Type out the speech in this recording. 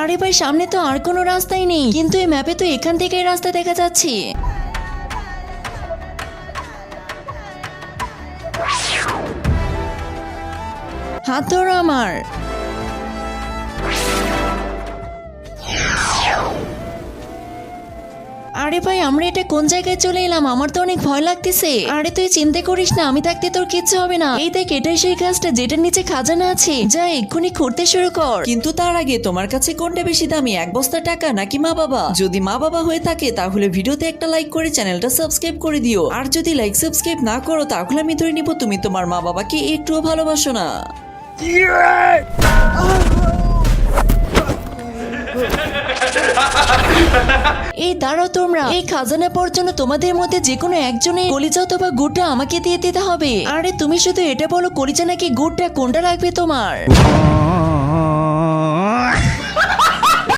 আরে ভাই সামনে তো আর কোনো রাস্তাই নেই, কিন্তু এই ম্যাপে তো এখান থেকেই রাস্তা দেখা যাচ্ছে। হাত ধরো আমার। আরে ভাই আমরা এটা কোন জায়গায় চলে এলাম? আমার তো অনেক ভয় লাগতেছে। আরে তুই চিন্তা করিস না, আমি থাকতে তোর কিচ্ছু হবে না। এই দেখ এটাই সেই গাছটা যেটার নিচে খাজানা আছে, যা এক্ষুনি খুঁড়তে শুরু কর। কিন্তু তার আগে তোমার কাছে কোনটা বেশি দামি, 1 বস্তা টাকা নাকি মা বাবা? যদি মা বাবা হয়ে থাকে তাহলে ভিডিওতে একটা লাইক করে চ্যানেলটা সাবস্ক্রাইব করে দিও। আর যদি লাইক সাবস্ক্রাইব না করো তাহলে আমি ধরে নিব তুমি তোমার মা বাবাকে একটুও ভালোবাসো না। এই দাঁড়াও তোমরা, এই খাজানা পাওয়ার জন্য তোমাদের মধ্যে যে কোনো একজনের কলিজা অথবা গুড়টা আমাকে দিয়ে দিতে হবে। আরে তুমি শুধু এটা বলো কলিজা নাকি গুড়টা কোনটা লাগবে তোমার?